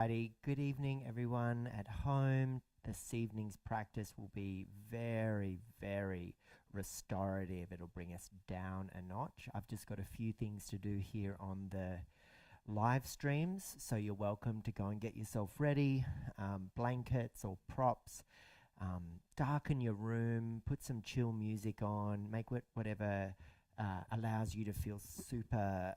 Good evening, everyone at home. This evening's practice will be very, very restorative. It'll bring us down a notch. I've just got a few things to do here on the live streams, so you're welcome to go and get yourself ready, blankets or props, darken your room, put some chill music on, make whatever allows you to feel super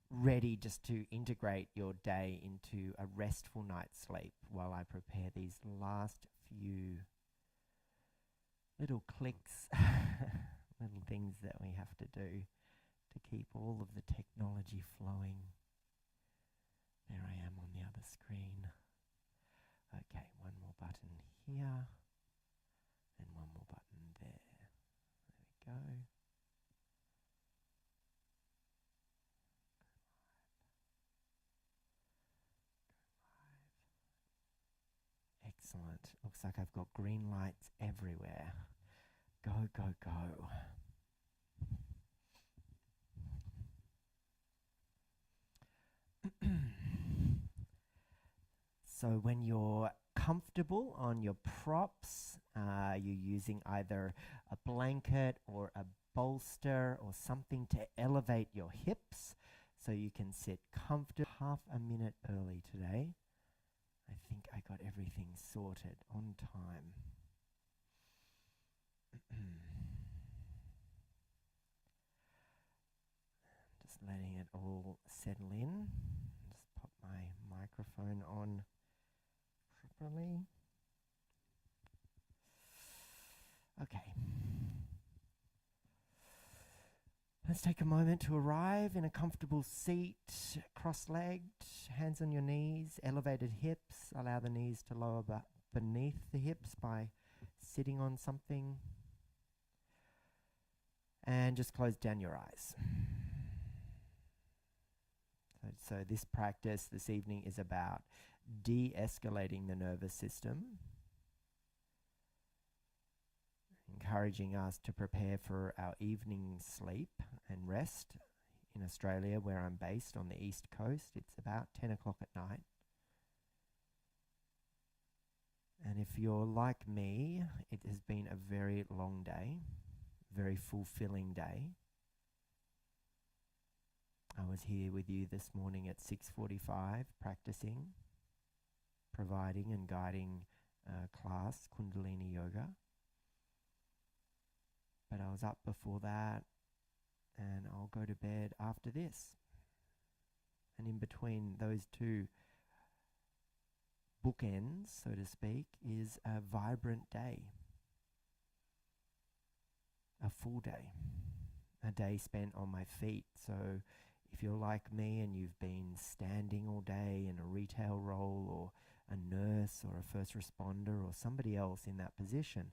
ready just to integrate your day into a restful night's sleep while I prepare these last few little clicks, little things that we have to do to keep all of the technology flowing. There I am on the other screen. Okay, one more button here and one more button there. There we go. Excellent. Looks like I've got green lights everywhere. Go, go, go. So when you're comfortable on your props, you're using either a blanket or a bolster or something to elevate your hips so you can sit comfortably. Half a minute early today. I think I got everything sorted on time. Just letting it all settle in. Just pop my microphone on properly. Okay. Let's take a moment to arrive in a comfortable seat, cross-legged, hands on your knees, elevated hips. Allow the knees to lower beneath the hips by sitting on something. And just close down your eyes. So this practice this evening is about de-escalating the nervous system, encouraging us to prepare for our evening sleep and rest. In Australia, where I'm based on the East Coast, it's about 10 o'clock at night. And if you're like me, it has been a very long day, very fulfilling day. I was here with you this morning at 6:45 practicing, providing and guiding class, Kundalini yoga. But I was up before that, and I'll go to bed after this. And in between those two bookends, so to speak, is a vibrant day. A full day. A day spent on my feet. So if you're like me and you've been standing all day in a retail role or a nurse or a first responder or somebody else in that position,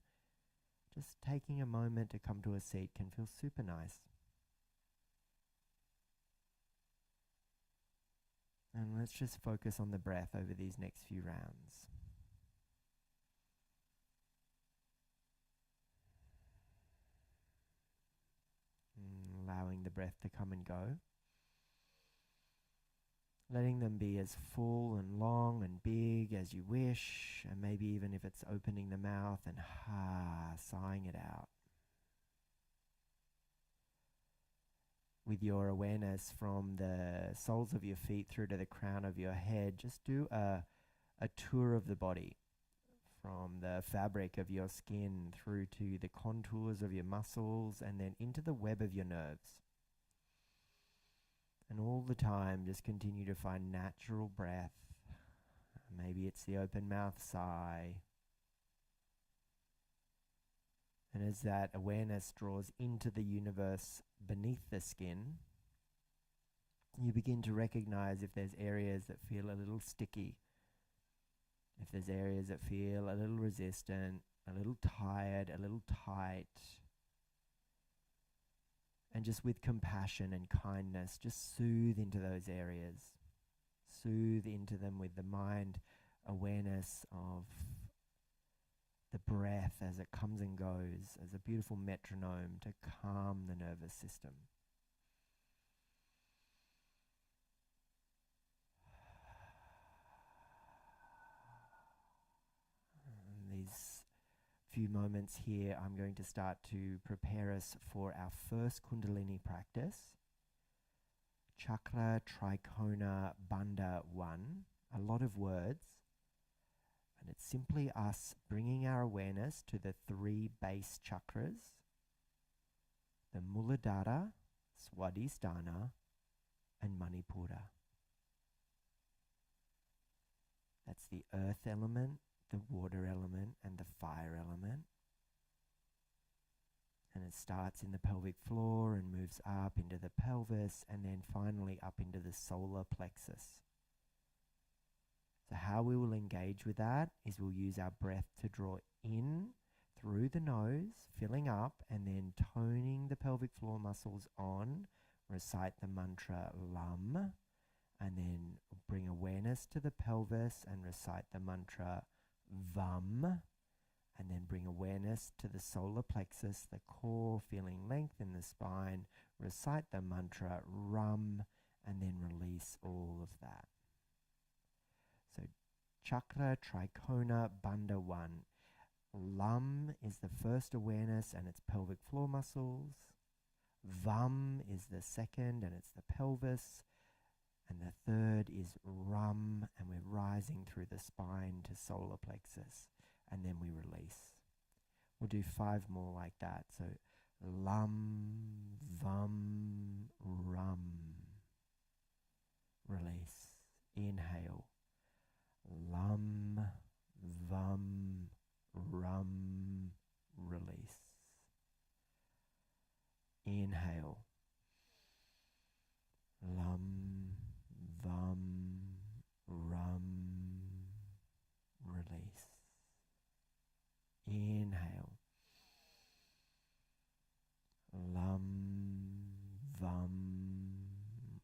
just taking a moment to come to a seat can feel super nice. And let's just focus on the breath over these next few rounds. Allowing the breath to come and go. Letting them be as full and long and big as you wish, and maybe even if it's opening the mouth and sighing it out. With your awareness from the soles of your feet through to the crown of your head, just do a tour of the body, from the fabric of your skin through to the contours of your muscles and then into the web of your nerves. And all the time, just continue to find natural breath. Maybe it's the open mouth sigh. And as that awareness draws into the universe beneath the skin, you begin to recognize if there's areas that feel a little sticky, if there's areas that feel a little resistant, a little tired, a little tight. And just with compassion and kindness, just soothe into those areas. Soothe into them with the mind awareness of the breath as it comes and goes, as a beautiful metronome to calm the nervous system. few moments here, I'm going to start to prepare us for our first Kundalini practice. Chakra Trikona Bandha 1. A lot of words. And it's simply us bringing our awareness to the 3 base chakras. The Muladhara, Swadhisthana, and Manipura. That's the earth element, the water element, and the fire element. And it starts in the pelvic floor and moves up into the pelvis and then finally up into the solar plexus. So how we will engage with that is we'll use our breath to draw in through the nose, filling up, and then toning the pelvic floor muscles on. Recite the mantra LAM, and then bring awareness to the pelvis and recite the mantra VAM, and then bring awareness to the solar plexus, the core, feeling length in the spine. Recite the mantra RAM, and then release all of that. So Chakra Trikona Bandha 1. LAM is the first awareness and it's pelvic floor muscles. VAM is the second and it's the pelvis. And the third is RAM, and we're rising through the spine to solar plexus. And then we release. We'll do 5 more like that. So LAM, VAM, RAM. Release. Inhale. LAM, VAM, RAM. Release. Inhale. LAM, VAM, RAM. Release. Inhale. LAM, VAM,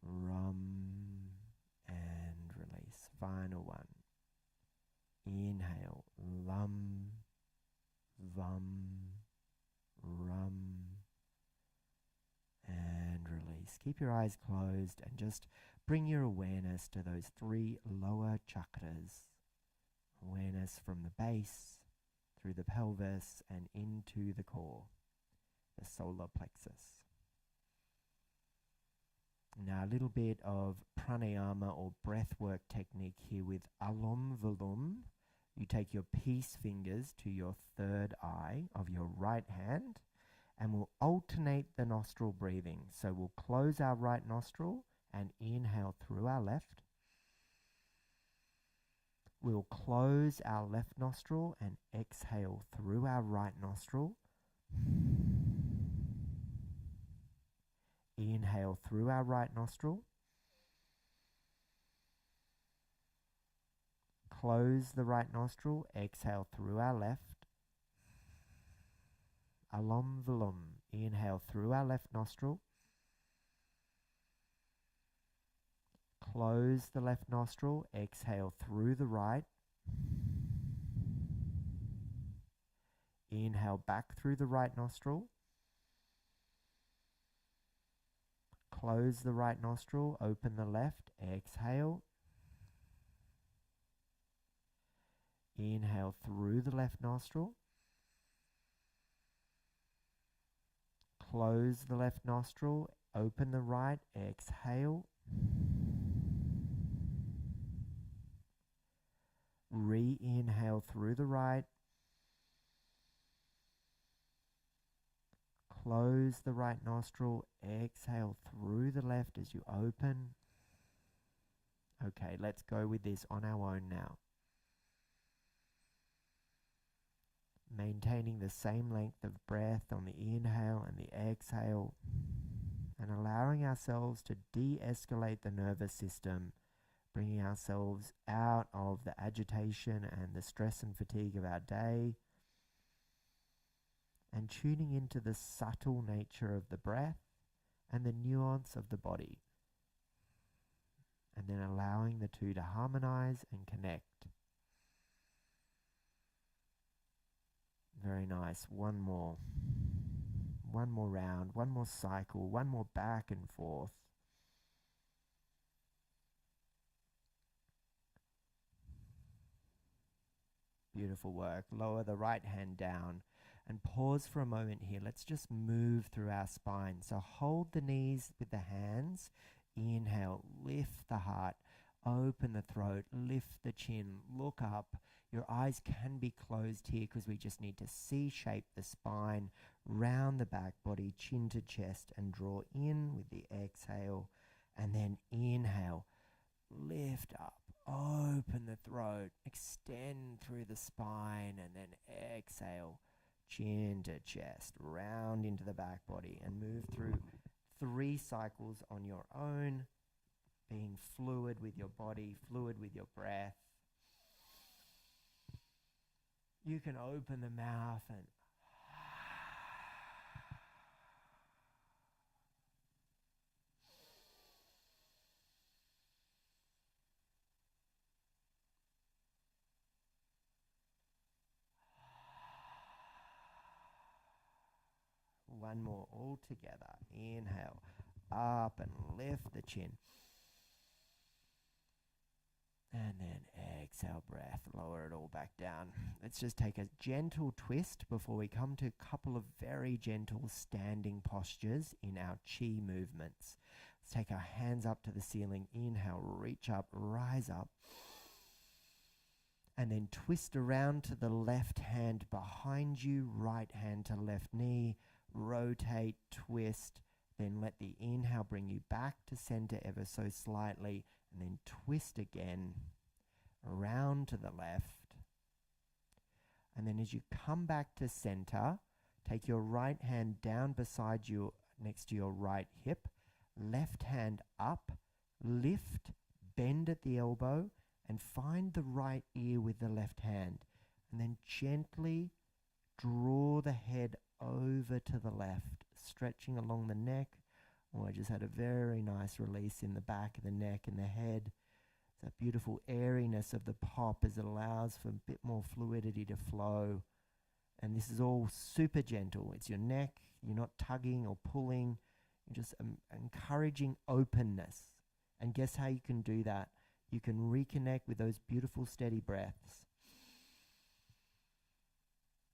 RAM, and release. Final one. Inhale. LAM, VAM, RAM, and release. Keep your eyes closed and just bring your awareness to those 3 lower chakras. Awareness from the base, through the pelvis, and into the core, the solar plexus. Now a little bit of pranayama or breath work technique here with Alom Vilum. You take your peace fingers to your 3rd eye of your right hand, and we'll alternate the nostril breathing. So we'll close our right nostril and inhale through our left. We'll close our left nostril and exhale through our right nostril. Inhale through our right nostril. Close the right nostril, exhale through our left. Alom Vilum. Inhale through our left nostril. Close the left nostril, exhale through the right. Inhale back through the right nostril. Close the right nostril, open the left, exhale. Inhale through the left nostril. Close the left nostril, open the right, exhale. Re-inhale through the right. Close the right nostril, exhale through the left as you open. Okay, let's go with this on our own now. Maintaining the same length of breath on the inhale and the exhale, and allowing ourselves to de-escalate the nervous system, bringing ourselves out of the agitation and the stress and fatigue of our day, and tuning into the subtle nature of the breath and the nuance of the body, and then allowing the two to harmonize and connect. Very nice. One more round, one more cycle, one more back and forth. Beautiful work. Lower the right hand down and pause for a moment here. Let's just move through our spine. So hold the knees with the hands. Inhale, lift the heart, open the throat, lift the chin, look up. Your eyes can be closed here because we just need to C-shape the spine, round the back body, chin to chest, and draw in with the exhale. And then inhale, lift up, open the throat, extend through the spine, and then exhale, chin to chest, round into the back body, and move through 3 cycles on your own, being fluid with your body, fluid with your breath. You can open the mouth and one more all together. Inhale, up and lift the chin. And then exhale, breath, lower it all back down. Let's just take a gentle twist before we come to a couple of very gentle standing postures in our chi movements. Let's take our hands up to the ceiling. Inhale, reach up, rise up. And then twist around to the left hand behind you, right hand to left knee. Rotate, twist, then let the inhale bring you back to center ever so slightly, and then twist again, around to the left. And then as you come back to center, take your right hand down beside you, next to your right hip, left hand up, lift, bend at the elbow, and find the right ear with the left hand. And then gently draw the head over to the left, stretching along the neck. Oh, I just had a very nice release in the back of the neck and the head. That beautiful airiness of the pop as it allows for a bit more fluidity to flow. And this is all super gentle. It's your neck. You're not tugging or pulling. You're just encouraging openness. And guess how you can do that? You can reconnect with those beautiful steady breaths.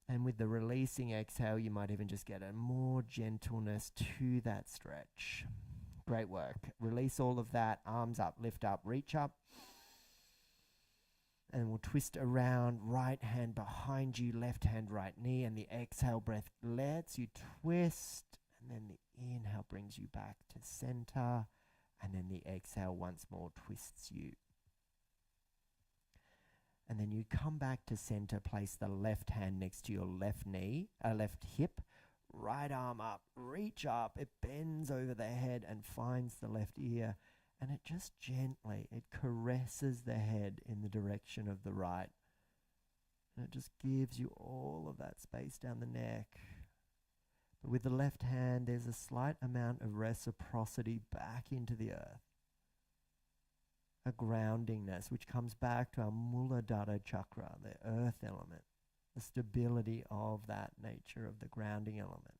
And with the releasing exhale, you might even just get a more gentleness to that stretch. Great work. Release all of that. Arms up, lift up, reach up. And we'll twist around, right hand behind you, left hand, right knee. And the exhale breath lets you twist. And then the inhale brings you back to center. And then the exhale once more twists you. And then you come back to center, place the left hand next to your left knee, left hip, right arm up, reach up, it bends over the head and finds the left ear, and it just gently, it caresses the head in the direction of the right. And it just gives you all of that space down the neck. But with the left hand, there's a slight amount of reciprocity back into the earth. A groundingness, which comes back to our Muladhara chakra, the earth element, the stability of that nature of the grounding element.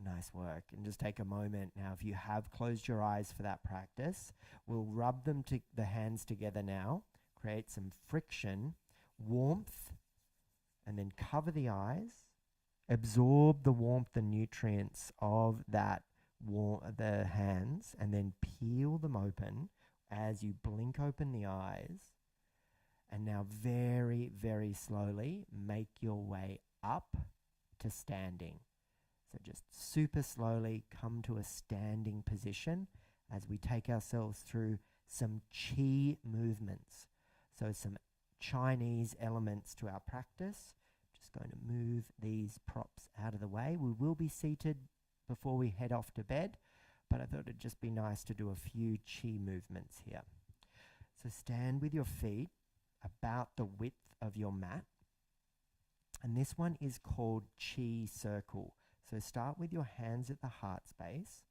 Nice work. And just take a moment now. If you have closed your eyes for that practice, we'll rub the hands together now, create some friction, warmth, and then cover the eyes, absorb the warmth and nutrients of that the hands, and then peel them open as you blink open the eyes. And now very, very slowly make your way up to standing. So just super slowly come to a standing position as we take ourselves through some chi movements. So some Chinese elements to our practice. Just going to move these props out of the way. We will be seated before we head off to bed, but I thought it'd just be nice to do a few chi movements here. So stand with your feet about the width of your mat, and this one is called chi circle. So start with your hands at the heart space,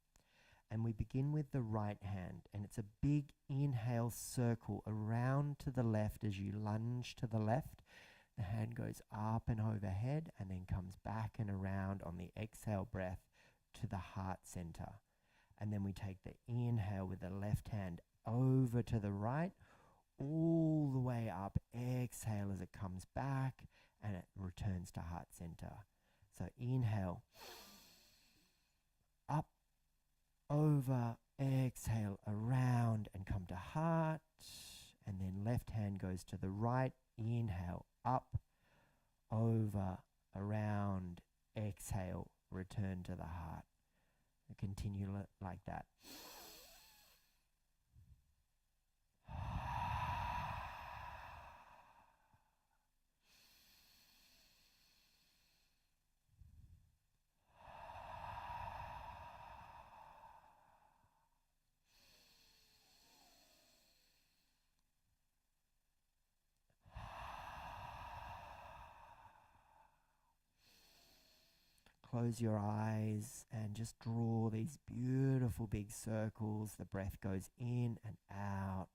and we begin with the right hand, and it's a big inhale circle around to the left as you lunge to the left. The hand goes up and overhead and then comes back and around on the exhale breath to the heart center. And then we take the inhale with the left hand over to the right, all the way up. Exhale as it comes back and it returns to heart center. So inhale, up, over, exhale, around and come to heart. And then left hand goes to the right. Inhale, up, over, around, exhale, return to the heart. And continue like that. Close your eyes and just draw these beautiful big circles. The breath goes in and out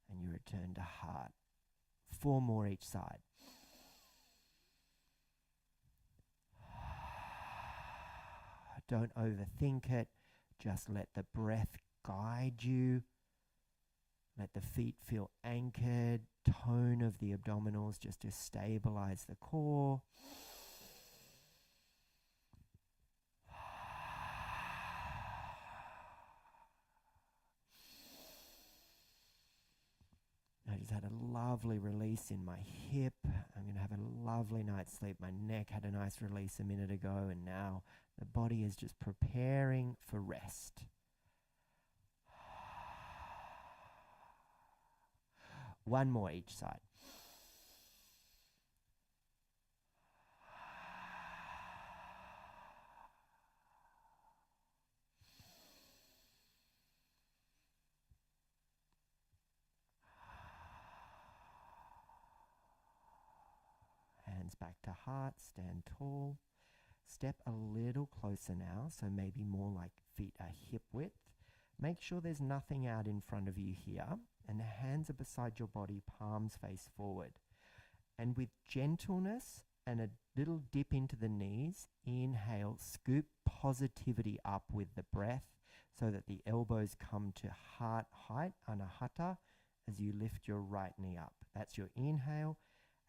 and you return to heart. 4 more each side. Don't overthink it. Just let the breath guide you. Let the feet feel anchored. Tone of the abdominals just to stabilize the core. I just had a lovely release in my hip. I'm going to have a lovely night's sleep. My neck had a nice release a minute ago, and now the body is just preparing for rest. One more each side. Hands back to heart, stand tall. Step a little closer now, so maybe more like feet are hip width. Make sure there's nothing out in front of you here, and the hands are beside your body, palms face forward. And with gentleness and a little dip into the knees, inhale, scoop positivity up with the breath so that the elbows come to heart height, anahata, as you lift your right knee up. That's your inhale.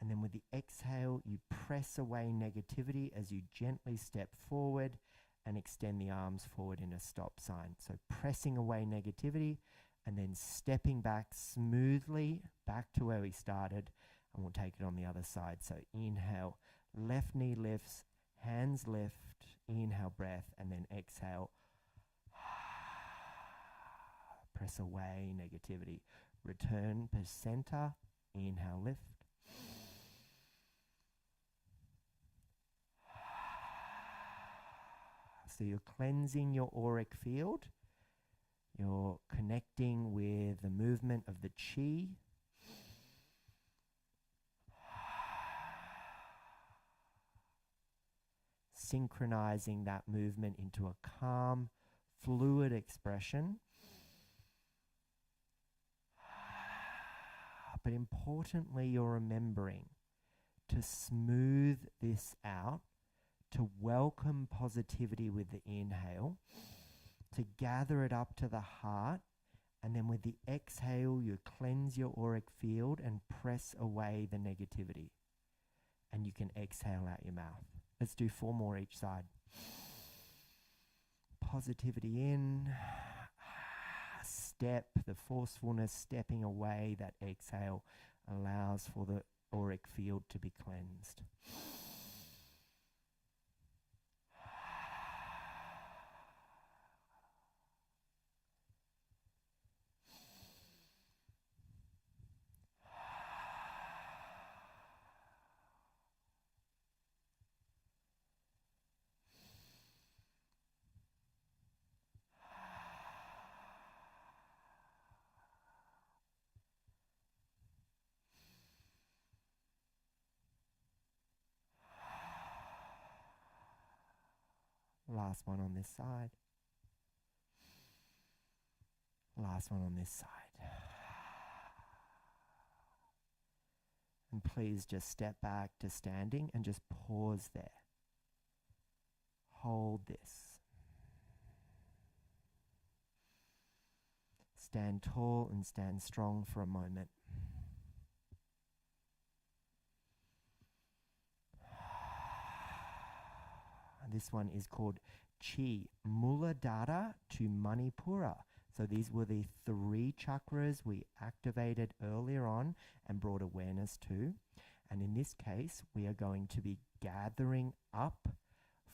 And then with the exhale, you press away negativity as you gently step forward and extend the arms forward in a stop sign. So pressing away negativity and then stepping back smoothly back to where we started, and we'll take it on the other side. So inhale, left knee lifts, hands lift, inhale breath, and then exhale. Press away negativity. Return to center, inhale, lift. So you're cleansing your auric field. You're connecting with the movement of the chi. Synchronizing that movement into a calm, fluid expression. But importantly, you're remembering to smooth this out, to welcome positivity with the inhale, to gather it up to the heart, and then with the exhale, you cleanse your auric field and press away the negativity. And you can exhale out your mouth. Let's do 4 more each side. Positivity in, step, the forcefulness stepping away, that exhale allows for the auric field to be cleansed. Last one on this side. Last one on this side. And please just step back to standing and just pause there. Hold this. stand tall and stand strong for a moment. This one is called Chi, Muladhara to Manipura. So these were the 3 chakras we activated earlier on and brought awareness to. And in this case, we are going to be gathering up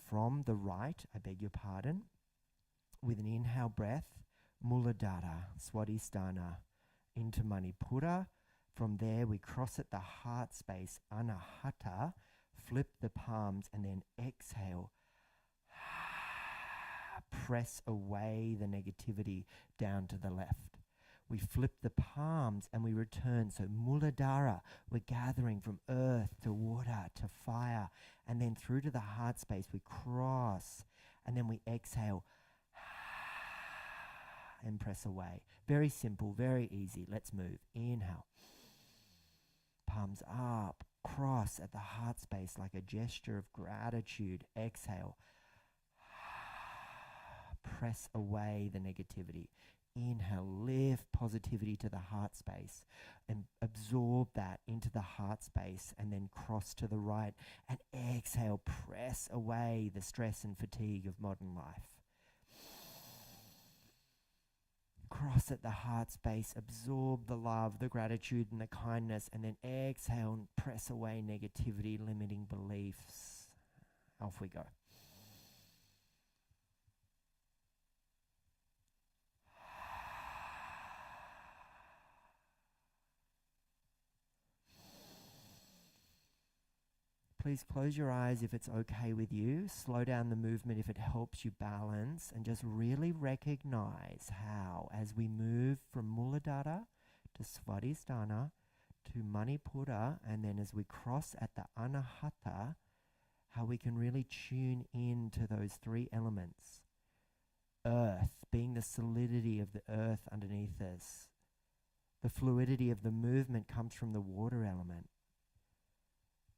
from the right, I beg your pardon, with an inhale breath, Muladhara, Swadhisthana, into Manipura. From there, we cross at the heart space, Anahata, flip the palms, and then exhale. Press away the negativity down to the left. We flip the palms and we return. So Muladhara, we're gathering from earth to water to fire, and then through to the heart space, we cross, and then we exhale and press away. Very simple, very easy. Let's move. Inhale. Palms up, cross at the heart space like a gesture of gratitude. Exhale. Press away the negativity. Inhale, lift positivity to the heart space and absorb that into the heart space, and then cross to the right. And exhale, press away the stress and fatigue of modern life. Cross at the heart space, absorb the love, the gratitude, and the kindness, and then exhale and press away negativity, limiting beliefs. Off we go. Please close your eyes if it's okay with you. Slow down the movement if it helps you balance, and just really recognize how, as we move from Muladhara to Swadhisthana to Manipura, and then as we cross at the Anahata, how we can really tune into those 3 elements. Earth, being the solidity of the earth underneath us. The fluidity of the movement comes from the water element.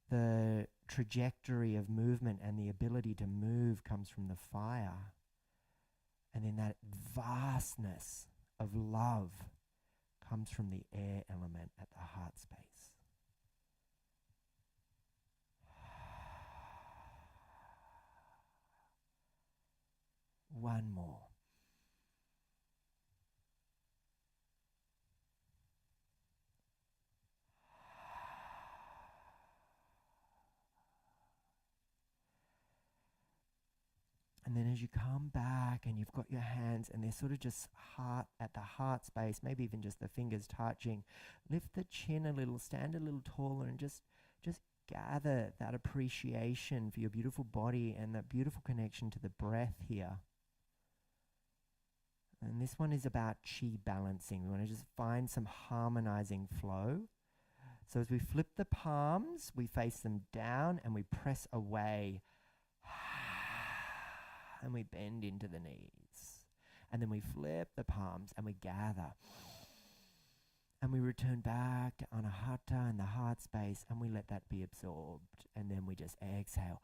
The trajectory of movement and the ability to move comes from the fire. And then that vastness of love comes from the air element at the heart space. One more. And then as you come back and you've got your hands and they're sort of just at the heart space, maybe even just the fingers touching, lift the chin a little, stand a little taller, and just gather that appreciation for your beautiful body and that beautiful connection to the breath here. And this one is about chi balancing. We want to just find some harmonizing flow. So as we flip the palms, we face them down and we press away. And we bend into the knees. And then we flip the palms and we gather. And we return back to Anahata and the heart space, and we let that be absorbed. And then we just exhale.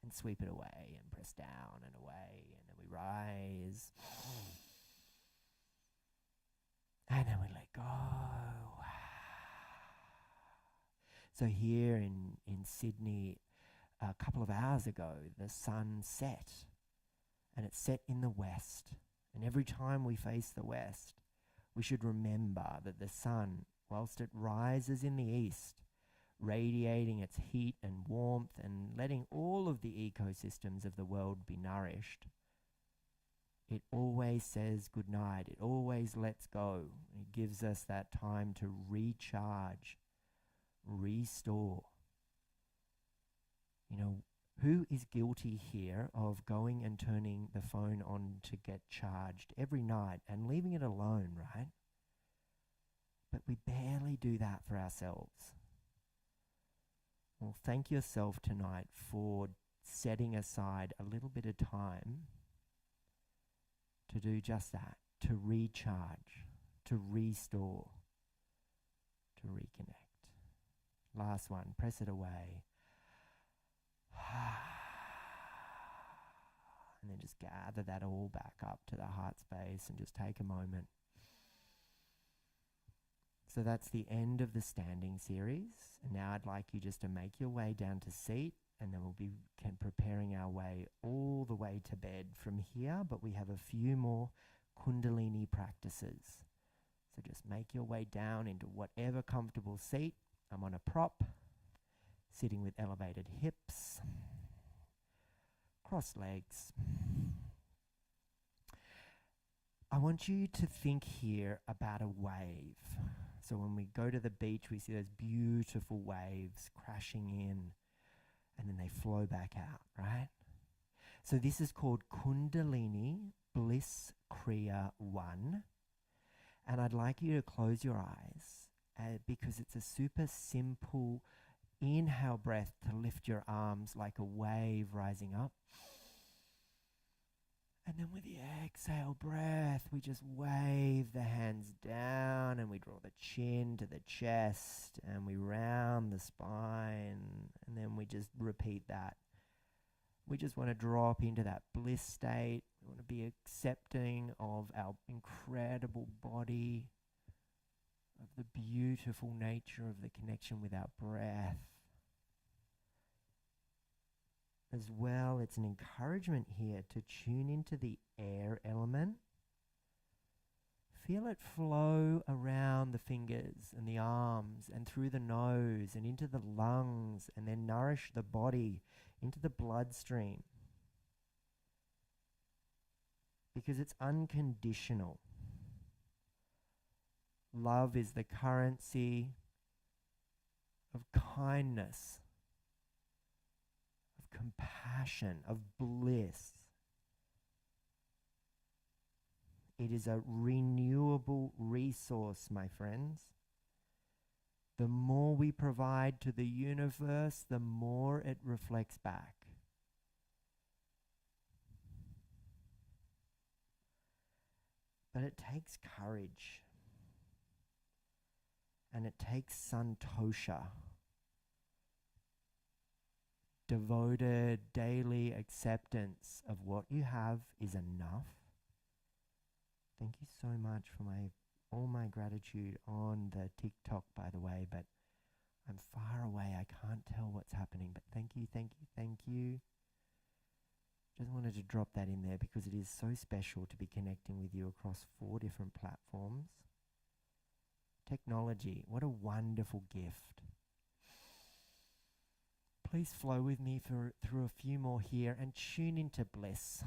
And sweep it away and press down and away. And then we rise. And then we let go. So here in Sydney, a couple of hours ago, the sun set, and it set in the west. And every time we face the west, we should remember that the sun, whilst it rises in the east, radiating its heat and warmth and letting all of the ecosystems of the world be nourished, it always says goodnight. It always lets go. It gives us that time to recharge, restore. You know, who is guilty here of going and turning the phone on to get charged every night and leaving it alone, right? But we barely do that for ourselves. Well, thank yourself tonight for setting aside a little bit of time to do just that, to recharge, to restore, to reconnect. Last one, press it away. And then just gather that all back up to the heart space and just take a moment. So that's the end of the standing series. And now I'd like you just to make your way down to seat, and then we'll be preparing our way all the way to bed from here, but we have a few more Kundalini practices. So just make your way down into whatever comfortable seat. I'm on a prop, sitting with elevated hips, crossed legs. I want you to think here about a wave. So when we go to the beach, we see those beautiful waves crashing in, and then they flow back out, right? So this is called Kundalini Bliss Kriya 1. And I'd like you to close your eyes because it's a super simple inhale breath to lift your arms like a wave rising up. And then with the exhale breath, we just wave the hands down and we draw the chin to the chest and we round the spine, and then we just repeat that. We just want to drop into that bliss state. We want to be accepting of our incredible body, of the beautiful nature of the connection with our breath. As well, it's an encouragement here to tune into the air element. Feel it flow around the fingers and the arms and through the nose and into the lungs, and then nourish the body into the bloodstream. Because it's unconditional. Love is the currency of kindness, of compassion, of bliss. It is a renewable resource, my friends. The more we provide to the universe, the more it reflects back. But it takes courage. And it takes santosha. Devoted daily acceptance of what you have is enough. Thank you so much for all my gratitude on the TikTok, by the way, but I'm far away. I can't tell what's happening, but thank you, thank you, thank you. Just wanted to drop that in there because it is so special to be connecting with you across 4 different platforms. Technology, what a wonderful gift. Please flow with me through a few more here and tune into bliss.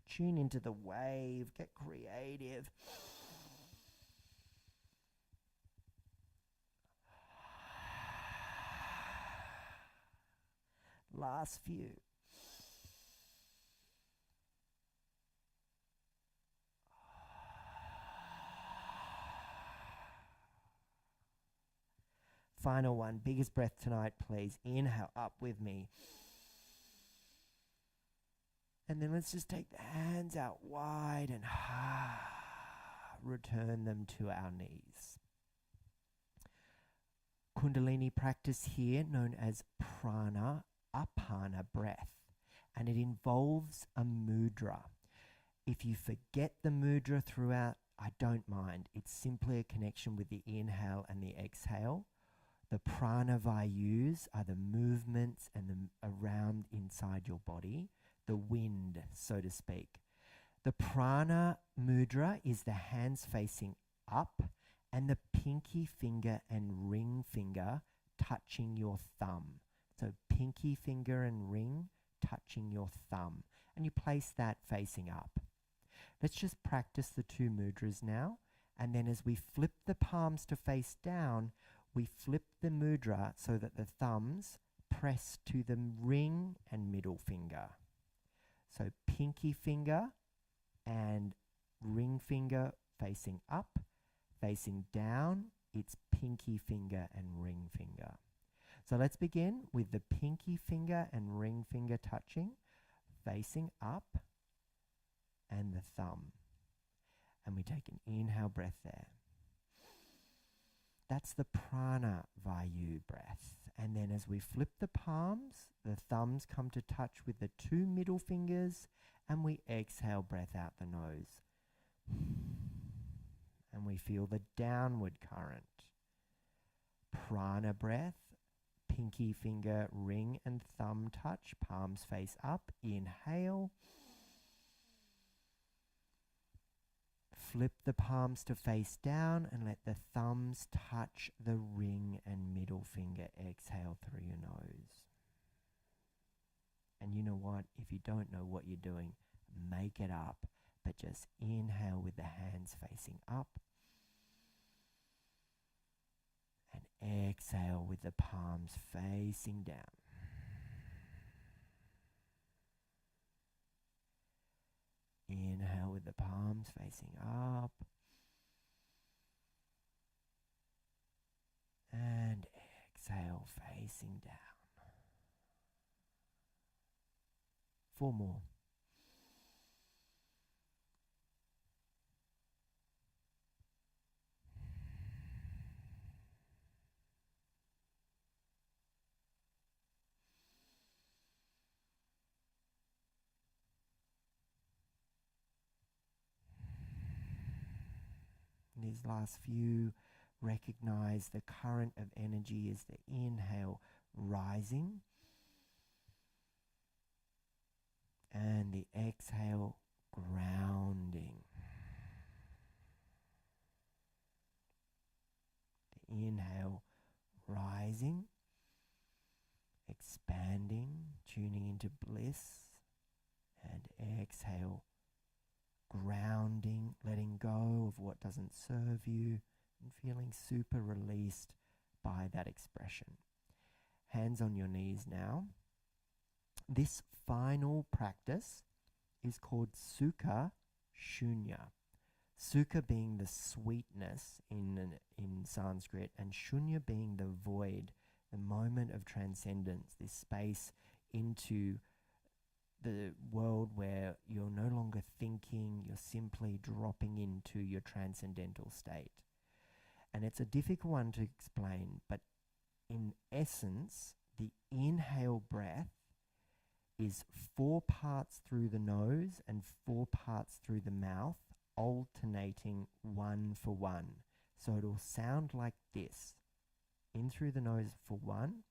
Tune into the wave, get creative. Last few. Final one, biggest breath tonight, please. Inhale up with me. And then let's just take the hands out wide and return them to our knees. Kundalini practice here known as prana apana breath, and it involves a mudra. If you forget the mudra throughout, I don't mind. It's simply a connection with the inhale and the exhale. The prana vayus are the movements and the around inside your body, the wind, so to speak. The prana mudra is the hands facing up and the pinky finger and ring finger touching your thumb. So pinky finger and ring touching your thumb. And you place that facing up. Let's just practice the 2 mudras now. And then as we flip the palms to face down, we flip the mudra so that the thumbs press to the ring and middle finger. So pinky finger and ring finger facing up, facing down, it's pinky finger and ring finger. So let's begin with the pinky finger and ring finger touching, facing up, and the thumb. And we take an inhale breath there. That's the prana vayu breath. And then as we flip the palms, the thumbs come to touch with the two middle fingers, and we exhale breath out the nose. And we feel the downward current. Prana breath, pinky finger, ring and thumb touch, palms face up. Inhale. Flip the palms to face down and let the thumbs touch the ring and middle finger. Exhale through your nose. And you know what? If you don't know what you're doing, make it up. But just inhale with the hands facing up. And exhale with the palms facing down. Inhale with the palms facing up. And exhale facing down. 4 more. These last few, recognize the current of energy is the inhale rising and the exhale grounding. The inhale rising, expanding, tuning into bliss, and exhale grounding, letting go of what doesn't serve you, and feeling super released by that expression. Hands on your knees now. This final practice is called Sukha Shunya. Sukha being the sweetness in Sanskrit, and Shunya being the void, the moment of transcendence, this space into the world where you're no longer thinking, you're simply dropping into your transcendental state. And it's a difficult one to explain, but in essence, the inhale breath is 4 parts through the nose and 4 parts through the mouth, alternating 1 for 1. So it'll sound like this. In through the nose for 1,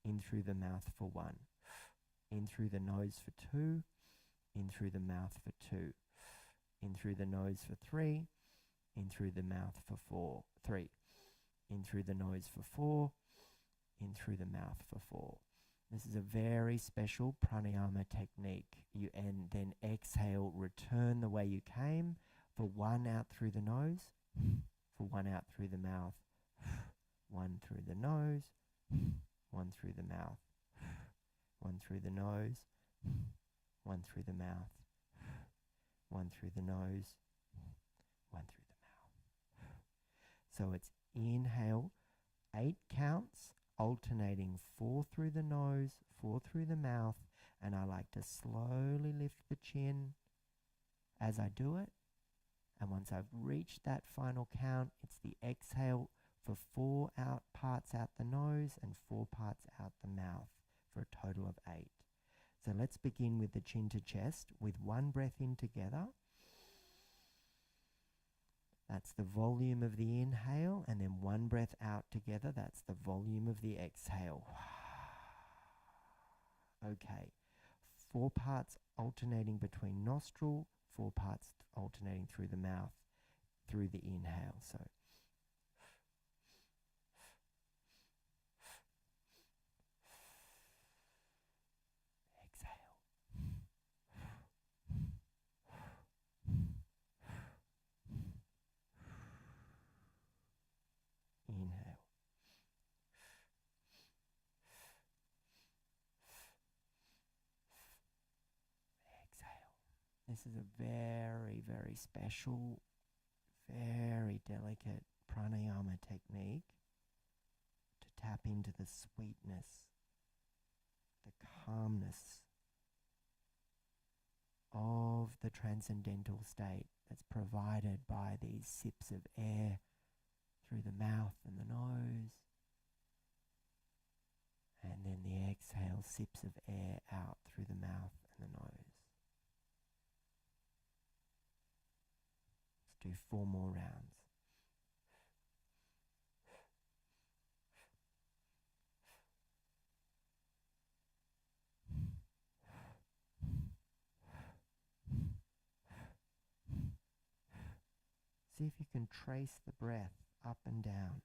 in through the mouth for 1. In through the nose for 2, in through the mouth for 2, in through the nose for 3, in through the mouth for 3, in through the nose for 4, in through the mouth for 4. This is a very special pranayama technique. You and then exhale, return the way you came, for 1 out through the nose, for 1 out through the mouth, 1 through the nose, 1 through the mouth. 1 through the nose, 1 through the mouth, 1 through the nose, 1 through the mouth. So it's inhale, 8 counts, alternating 4 through the nose, 4 through the mouth, and I like to slowly lift the chin as I do it. And once I've reached that final count, it's the exhale for 4 parts out the nose and 4 parts out the mouth, for a total of 8. So let's begin with the chin to chest with 1 breath in together. That's the volume of the inhale, and then 1 breath out together. That's the volume of the exhale. Okay, 4 parts alternating between nostril, 4 parts alternating through the mouth, through the inhale. So inhale. Exhale. This is a very, very special, very delicate pranayama technique to tap into the sweetness, the calmness of the transcendental state that's provided by these sips of air through the mouth and the nose. And then the exhale, sips of air out through the mouth and the nose. Let's do 4 more rounds. See if you can trace the breath up and down.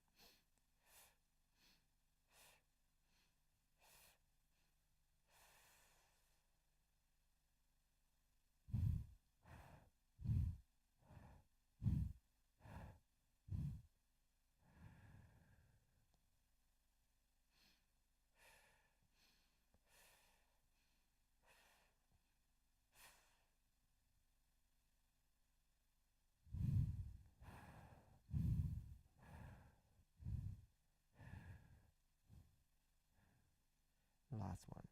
Last one.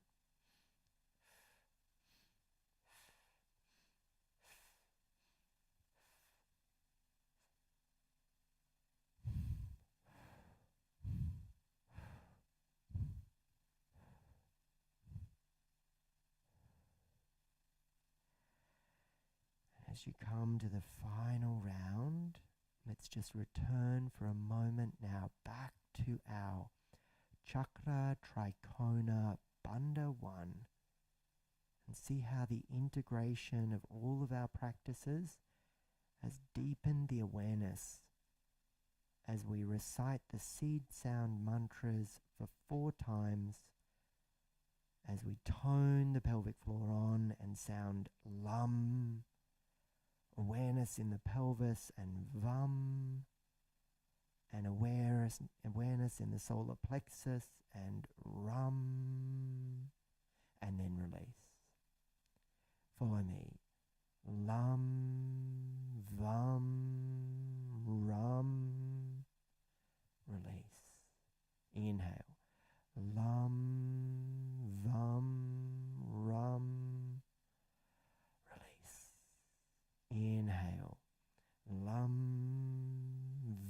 As you come to the final round, let's just return for a moment now back to our Chakra Trikona Bandha 1 and see how the integration of all of our practices has deepened the awareness as we recite the seed sound mantras for 4 times, as we tone the pelvic floor on and sound LUM, awareness in the pelvis, and VUM, and awareness in the solar plexus, and RUM, and then release. Follow me. LUM, VUM, RUM, release. Inhale. LUM, VUM, RUM, release. Inhale. LUM,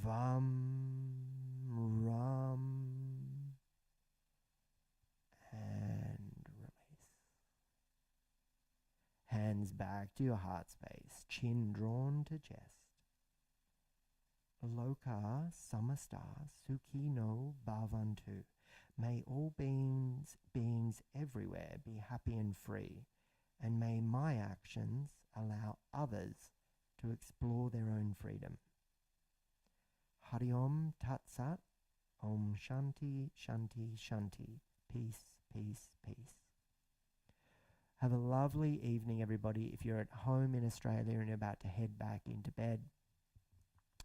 VUM, RUM, and release. Hands back to your heart space, chin drawn to chest. Loka samasta sukhi no bhavantu. May all beings everywhere be happy and free, and may my actions allow others to explore their own freedom. Hari Om Tat Sat. Om Shanti Shanti Shanti. Peace, peace, peace. Have a lovely evening, everybody. If you're at home in Australia and you're about to head back into bed,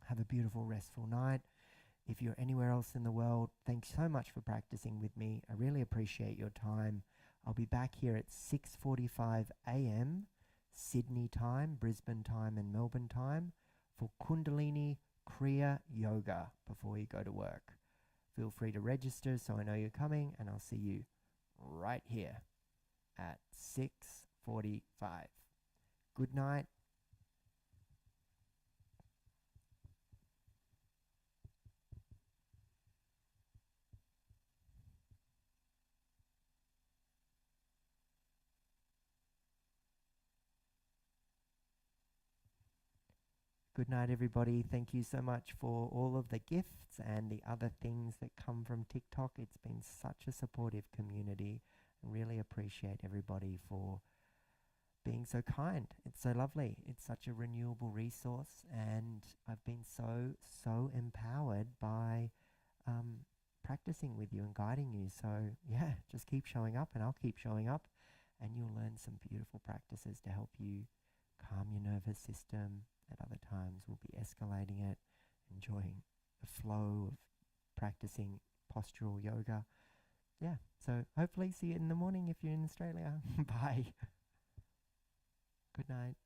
have a beautiful, restful night. If you're anywhere else in the world, thanks so much for practicing with me. I really appreciate your time. I'll be back here at 6:45 a.m. Sydney time, Brisbane time, and Melbourne time for Kundalini Kriya Yoga before you go to work. Feel free to register so I know you're coming, and I'll see you right here at 6:45. Good night. Good night, everybody. Thank you so much for all of the gifts and the other things that come from TikTok. It's been such a supportive community. I really appreciate everybody for being so kind. It's so lovely. It's such a renewable resource, and I've been so empowered by practicing with you and guiding you. So yeah, just keep showing up, and I'll keep showing up, and you'll learn some beautiful practices to help you calm your nervous system. At other times, we'll be escalating it, enjoying the flow of practicing postural yoga. Yeah, so hopefully see you in the morning if you're in Australia. Bye. Good night.